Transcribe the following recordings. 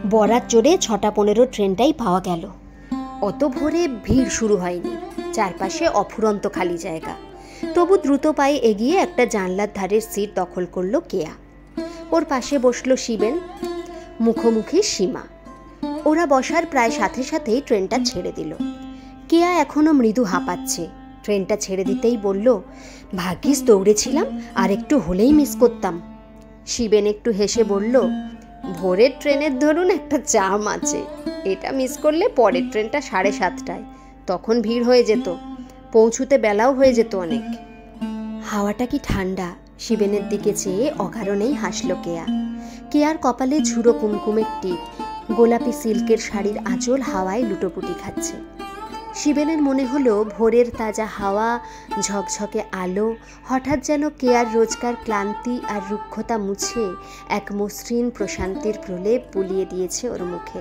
বরাত জোরে 6:15 ট্রেনটাই পাওয়া গেল। অত ভোরে ভিড় শুরু হয়নি, চারপাশে অফুরন্ত খালি জায়গা। তবু দ্রুত পায়ে এগিয়ে একটা জানলার ধারের সিট দখল করলো কেয়া। ওর পাশে বসলো শিবেন, মুখোমুখি সীমা। ওরা বসার প্রায় সাথে সাথেই ট্রেনটা ছেড়ে দিল। কেয়া এখনো মৃদু হাঁপাচ্ছে। ট্রেনটা ছেড়ে দিতেই বলল, ভাগ্যিস দৌড়েছিলাম, আর একটু হলেই মিস করতাম। শিবেন একটু হেসে বলল, ভোরের ট্রেনের ধরুন একটা চাম আছে, এটা মিস করলে পরের ট্রেনটা 7:30টায়, তখন ভিড় হয়ে যেত, পৌঁছুতে বেলাও হয়ে যেত অনেক। হাওয়াটা কি ঠান্ডা! শিবেনের দিকে চেয়ে অকারণেই হাসল কেয়া। কেয়ার কপালে ঝুড়ো কুমকুমের টিপ, গোলাপি সিল্কের শাড়ির আঁচল হাওয়ায় লুটোপুটি খাচ্ছে। শিবেনের মনে হলো ভোরের তাজা হাওয়া, ঝকঝকে আলো হঠাৎ যেন কেয়ার রোজকার ক্লান্তি আর রুক্ষতা মুছে এক মসৃণ প্রশান্তির প্রলেপ বুলিয়ে দিয়েছে ওর মুখে।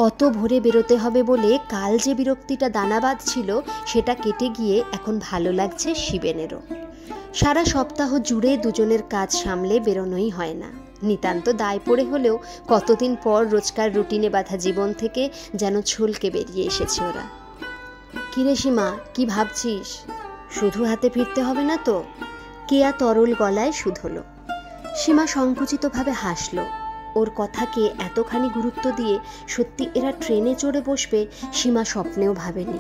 অত ভোরে বেরোতে হবে বলে কাল যে বিরক্তিটা দানা বাঁধছিল, সেটা কেটে গিয়ে এখন ভালো লাগছে শিবেনেরও। সারা সপ্তাহ জুড়ে দুজনের কাজ সামলে বেরোনোই হয় না। নিতান্ত দায় পড়ে হলেও কতদিন পর রোজকার রুটিনে বাঁধা জীবন থেকে যেন ছলকে বেরিয়ে এসেছে ওরা। কিরে সীমা, কি ভাবছিস? শুধু হাতে ফিরতে হবে না তো? কেয়া তরল গলায় শুধল। সীমা সংকুচিতভাবে হাসল। ওর কথাকে এতখানি গুরুত্ব দিয়ে সত্যি এরা ট্রেনে চড়ে বসবে সীমা স্বপ্নেও ভাবেনি।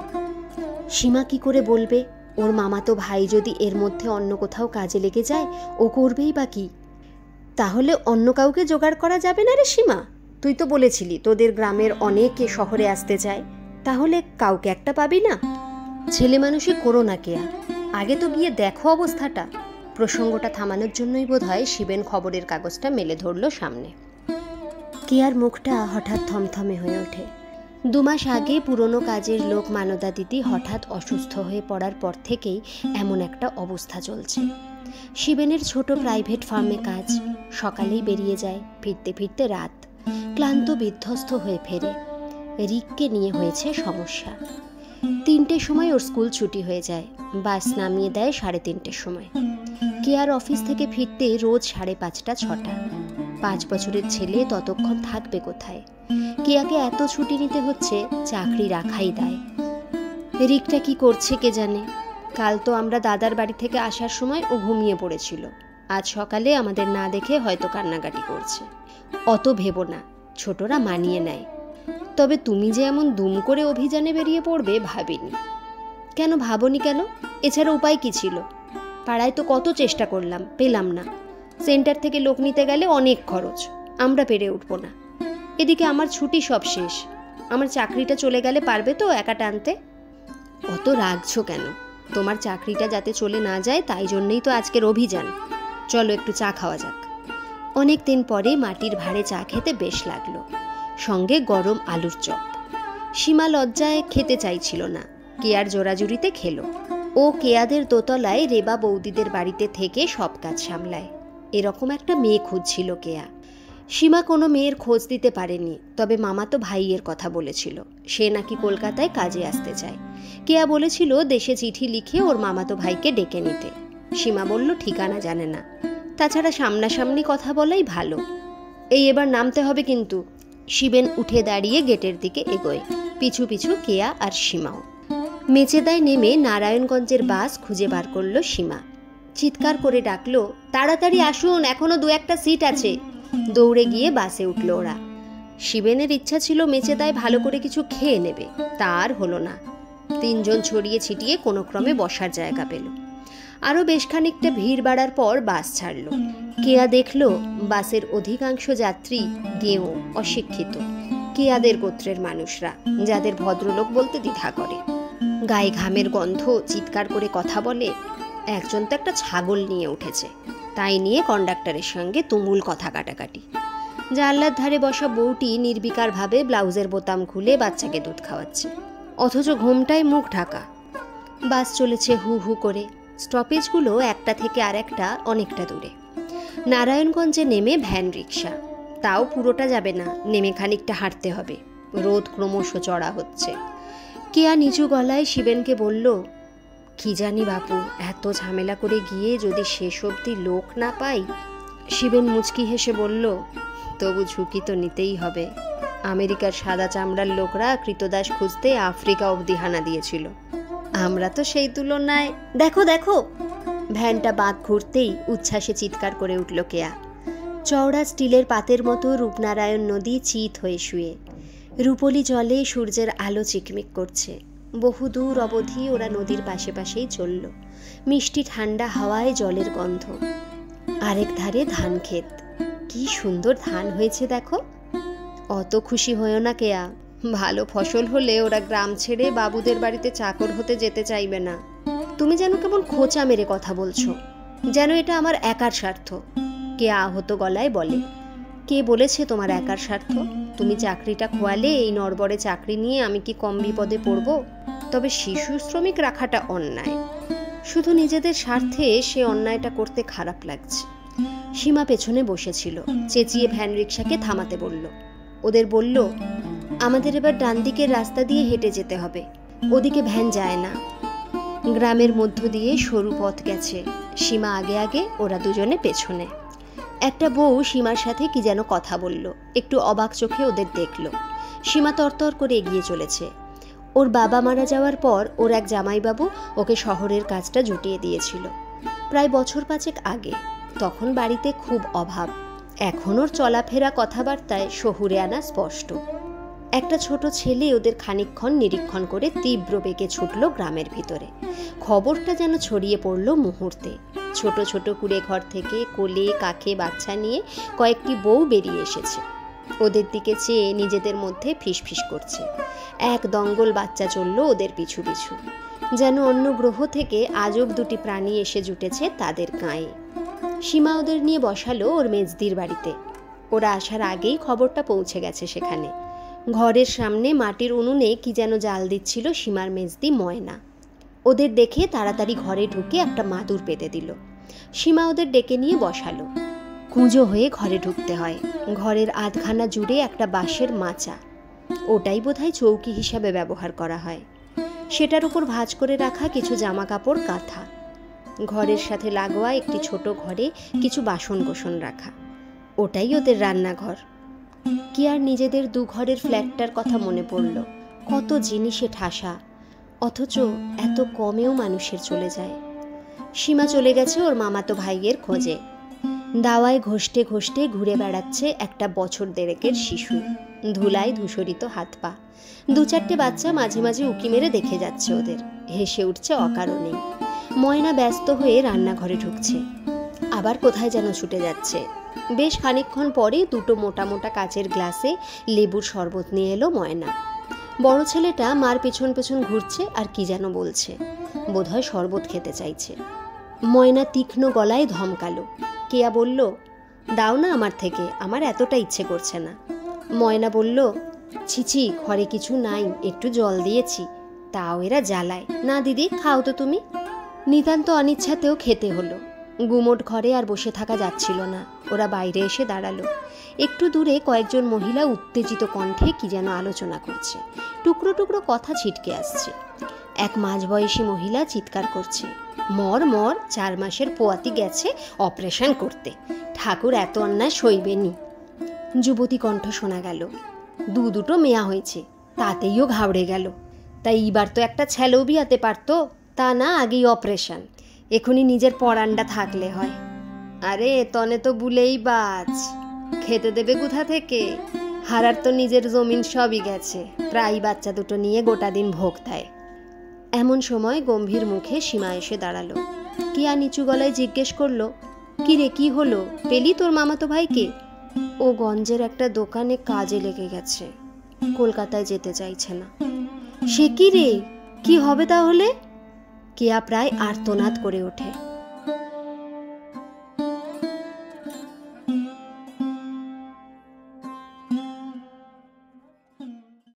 সীমা কি করে বলবে? ওর মামাতো ভাই যদি এর মধ্যে অন্য কোথাও কাজে লেগে যায়, ও করবেই বা কি? তাহলে অন্য কাউকে জোগাড় করা যাবে না রে সীমা? তুই তো বলেছিলি তোদের গ্রামের অনেকে শহরে আসতে চায়, তাহলে কাউকে একটা পাবি না? ছেলে মানুষই করো না কেয়া, আগে তো গিয়ে দেখো অবস্থাটা। প্রসঙ্গটা থামানোর জন্যই বোধহয় শিবেন খবরের কাগজটা মেলে ধরল সামনে। কেয়ার মুখটা হঠাৎ থমথমে হয়ে ওঠে। 2 মাস আগে পুরনো কাজের লোক মানদা দিদি হঠাৎ অসুস্থ হয়ে পড়ার পর থেকেই এমন একটা অবস্থা চলছে। শিবেনের ছোট প্রাইভেট ফার্মে কাজ, সকালেই বেরিয়ে যায়, ফিরতে ফিরতে রাত। ক্লান্ত বিধ্বস্ত হয়ে ফেরে। রিককে নিয়ে হয়েছে সমস্যা। 3টের সময় ওর স্কুল ছুটি হয়ে যায়, বাস নামিয়ে দেয় 3:30টার সময়। কেয়ার অফিস থেকে ফিরতে রোজ 5:30টা 6টা। 5 বছরের ছেলে ততক্ষণ থাকবে কোথায়? কেয়াকে এত ছুটি নিতে হচ্ছে, চাকরি রাখাই দায়। রিকটা কি করছে কে জানে। কাল তো আমরা দাদার বাড়ি থেকে আসার সময় ও ঘুমিয়ে পড়েছিল। আজ সকালে আমাদের না দেখে হয়তো কান্নাকাটি করছে। অত ভেবো না, ছোটরা মানিয়ে নেয়। তবে তুমি যে এমন দুম করে অভিযানে বেরিয়ে পড়বে ভাবিনি। কেন ভাবনি কেন? এছাড়া উপায় কি ছিল? পাড়ায় তো কত চেষ্টা করলাম, পেলাম না। সেন্টার থেকে লোক নিতে গেলে অনেক খরচ, আমরা পেরে উঠব না। এদিকে আমার ছুটি সব শেষ, আমার চাকরিটা চলে গেলে পারবে তো একা টানতে? অত রাগছো কেন? তোমার চাকরিটা যাতে চলে না যায় তাই জন্যই তো আজকের অভিযান। চলো একটু চা খাওয়া যাক। অনেক দিন পরে মাটির ভাঁড়ে চা খেতে বেশ লাগলো, সঙ্গে গরম আলুর চপ। সীমা লজ্জায় খেতে চাইছিল না, কেয়ার জোরাজুরিতে খেলো। ও কেয়াদের দোতলায় রেবা বৌদিদের বাড়িতে থেকে সব কাজ সামলায়। এরকম একটা মেয়ে খুঁজছিল কেয়া। সীমা কোনো মেয়ের খোঁজ দিতে পারেনি, তবে মামাতো ভাইয়ের কথা বলেছিল। সে নাকি কলকাতায় কাজে আসতে চায়। কেয়া বলেছিল দেশে চিঠি লিখে ওর মামাতো ভাইকে ডেকে নিতে। সীমা বলল ঠিকানা জানে না, তাছাড়া সামনাসামনি কথা বলাই ভালো। এবার নামতে হবে কিন্তু। শিবেন উঠে দাঁড়িয়ে গেটের দিকে এগোয়, পিছু পিছু কেয়া আর সীমাও। মেচেদায় নেমে নারায়ণগঞ্জের বাস খুঁজে বার করলো সীমা। চিৎকার করে ডাকলো, তাড়াতাড়ি আসুন, এখনো 2-1টা সিট আছে। দৌড়ে গিয়ে বাসে উঠল ওরা। শিবেনের ইচ্ছা ছিল মেচেদায় ভালো করে কিছু খেয়ে নেবে, তার হলো না। 3 জন ছড়িয়ে ছিটিয়ে কোনো ক্রমে বসার জায়গা পেল। আরও বেশ খানিকটা ভিড় বাড়ার পর বাস ছাড়ল। কেয়া দেখল বাসের অধিকাংশ যাত্রী গেঁয়ো, অশিক্ষিত, কেয়াদের গোত্রের মানুষরা, যাদের ভদ্রলোক বলতে দ্বিধা করে। গায়ে ঘামের গন্ধ, চিৎকার করে কথা বলে। একজন তো একটা ছাগল নিয়ে উঠেছে, তাই নিয়ে কন্ডাক্টরের সঙ্গে তুমুল কথা কাটাকাটি। জানলার ধারে বসা বউটি নির্বিকারভাবে ব্লাউজের বোতাম খুলে বাচ্চাকে দুধ খাওয়াচ্ছে, অথচ ঘুমটায় মুখ ঢাকা। বাস চলেছে হু হু করে। স্টপেজগুলো একটা থেকে আরেকটা অনেকটা দূরে। নারায়ণগঞ্জে নেমে ভ্যান রিক্সা, তাও পুরোটা যাবে না, নেমে খানিকটা হাঁটতে হবে। রোদ ক্রমশ চড়া হচ্ছে। কেয়া নিচু গলায় শিবেনকে বলল, কি জানি বাপু, এত ঝামেলা করে গিয়ে যদি শেষ অবধি লোক না পাই। শিবেন মুচকি হেসে বলল, তবু ঝুঁকি তো নিতেই হবে। আমেরিকার সাদা চামড়ার লোকরা কৃতদাস খুঁজতে আফ্রিকা অবধি হানা দিয়েছিল। আমরা তো সেই তুলনায়। দেখো দেখো, ভ্যানটা বাঁক ঘুরতেই উচ্ছ্বাসে চিৎকার করে উঠল কেয়া। চওড়া স্টিলের পাতের মতো রূপনারায়ণ নদী চিত হয়ে শুয়ে, রূপলি জলে সূর্যের আলো চিকমিক করছে। বহুদূর অবধি ওরা নদীর পাশে পাশেই চলল। মিষ্টি ঠান্ডা হাওয়ায় জলের গন্ধ। আরেক ধারে ধান ক্ষেত। কি সুন্দর ধান হয়েছে দেখো। অত খুশি হয়েও না কেয়া, ভালো ফসল হলে ওরা গ্রাম ছেড়ে বাবুদের বাড়িতে চাকর হতে যেতে চাইবে না। তুমি যেন কেমন খোঁচা মেরে কথা বলছো, যেন এটা আমার একার স্বার্থ। কেয়া আহত গলায় বলে, কে বলেছে তোমার একার স্বার্থ? তুমি চাকরিটা খোয়ালে এই নড়বড়ে চাকরি নিয়ে আমি কি কম বিপদে পড়ব? তবে শিশু শ্রমিক রাখাটা অন্যায়। শুধু নিজেদের স্বার্থে সে অন্যায়টা করতে খারাপ লাগছে। সীমা পেছনে বসেছিল, চেঁচিয়ে ভ্যান রিক্সাকে থামাতে বলল। ওদের বলল, আমাদের এবার ডান দিকের রাস্তা দিয়ে হেঁটে যেতে হবে, ওদিকে ভ্যান যায় না। গ্রামের মধ্য দিয়ে সরু পথ গেছে। সীমা আগে আগে, ওরা দুজনে পেছনে। একটা বউ সীমার সাথে কি যেন কথা বলল, একটু অবাক চোখে ওদের দেখল। সীমা তরতর করে এগিয়ে চলেছে। ওর বাবা মারা যাওয়ার পর ওর এক জামাইবাবু ওকে শহরের কাজটা জুটিয়ে দিয়েছিল, প্রায় বছর 5 আগে। তখন বাড়িতে খুব অভাব। এখন ওর চলাফেরা কথাবার্তায় শহুরে আনা স্পষ্ট। একটা ছোট ছেলে ওদের খানিকক্ষণ নিরীক্ষণ করে তীব্র বেগে ছুটল গ্রামের ভিতরে। খবরটা যেন ছড়িয়ে পড়ল মুহূর্তে। ছোট ছোট কুড়ে ঘর থেকে কোলে কাখে বাচ্চা নিয়ে কয়েকটি বউ বেরিয়ে এসেছে। ওদের দিকে চেয়ে নিজেদের মধ্যে ফিসফিস করছে। এক দঙ্গল বাচ্চা চলল ওদের পিছু পিছু, যেন অন্য গ্রহ থেকে আজব দুটি প্রাণী এসে জুটেছে তাদের গায়ে। সীমা ওদের নিয়ে বসালো ওর মেজদির বাড়িতে। ওরা আসার আগেই খবরটা পৌঁছে গেছে সেখানে। ঘরের সামনে মাটির উনুনে কি যেন জাল দিচ্ছিল সীমার মেজদি ময়না। ওদের দেখে তাড়াতাড়ি ঘরে ঢুকে একটা মাদুর পেতে দিল। সীমা ওদের ডেকে নিয়ে বসালো। কুঁজো হয়ে ঘরে ঢুকতে হয়। ঘরের আধখানা জুড়ে একটা বাঁশের মাচা, ওটাই বোধহয় চৌকি হিসাবে ব্যবহার করা হয়। সেটার উপর ভাঁজ করে রাখা কিছু জামা কাপড় কাঁথা। ঘরের সাথে লাগোয়া একটি ছোট ঘরে কিছু বাসন কোসন রাখা, ওটাই ওদের রান্নাঘর। কি আর নিজেদের 2 ঘরের ফ্ল্যাটটার কথা মনে পড়ল। কত জিনিসে ঠাসা, অথচ এত কমেও মানুষের চলে যায়। সীমা চলে গেছে ওর মামাতো ভাইয়ের খোঁজে। দাওয়ায় ঘষতে ঘষতে ঘুরে বেড়াচ্ছে একটা বছর 1.5 শিশু। ধুলায় ধূসরিত হাত পা। 2-4টে বাচ্চা মাঝে মাঝে উকি মেরে দেখে যাচ্ছে ওদের, হেসে উঠছে অকারণেই। ময়না ব্যস্ত হয়ে রান্নাঘরে ঢুকছে, আবার কোথায় যেন ছুটে যাচ্ছে। বেশ খানিকক্ষণ পরে 2টো মোটা মোটা কাচের গ্লাসে লেবুর শরবত নিয়ে এলো ময়না। বড় ছেলেটা মার পেছন পেছন ঘুরছে আর কি যেন বলছে, বোধহয় শরবত খেতে চাইছে। ময়না তীক্ষ্ণ গলায় ধমকালো। কেয়া বলল, দাও না আমার থেকে, আমার এতটা ইচ্ছে করছে না। ময়না বলল, ছিছি, ঘরে কিছু নাই, একটু জল দিয়েছি, তাও এরা জ্বালায় না। দিদি, খাও তো তুমি। নিতান্ত অনিচ্ছাতেও খেতে হলো। গুমোট ঘরে আর বসে থাকা যাচ্ছিল না। ওরা বাইরে এসে দাঁড়ালো। একটু দূরে কয়েকজন মহিলা উত্তেজিত কণ্ঠে কি যেন আলোচনা করছে। টুকরো টুকরো কথা ছিটকে আসছে। এক মাঝবয়সী মহিলা চিৎকার করছে, মর মর, 4 মাসের পোয়াতি গেছে অপারেশন করতে, ঠাকুর এত অন্যায় সইবেনি। যুবতী কণ্ঠ শোনা গেল, 2-2টো মেয়া হয়েছে, তাতেইও ঘাবড়ে গেল। তাই এবার তো একটা ছেলেও বিয়াতে পারতো, তা না আগেই অপারেশন। এখনই নিজের পরান্ডা থাকলে হয়। আরে তনে তো বুলেই বাজ, খেতে দেবে কোথা থেকে? হারার তো নিজের জমিন সবই গেছে, প্রায় বাচ্চা দুটো নিয়ে গোটা দিন ভোগ দেয়। এমন সময় গম্ভীর মুখে সীমা এসে দাঁড়ালো। কিয়া নিচু গলায় জিজ্ঞেস করলো, কি রে, কি হলো? পেলি তোর মামাতো ভাইকে? ও গঞ্জের একটা দোকানে কাজে লেগে গেছে, কলকাতায় যেতে চাইছে না। সে কি রে, কি হবে তাহলে? কেয়া প্রায় আর্তনাদ করে ওঠে।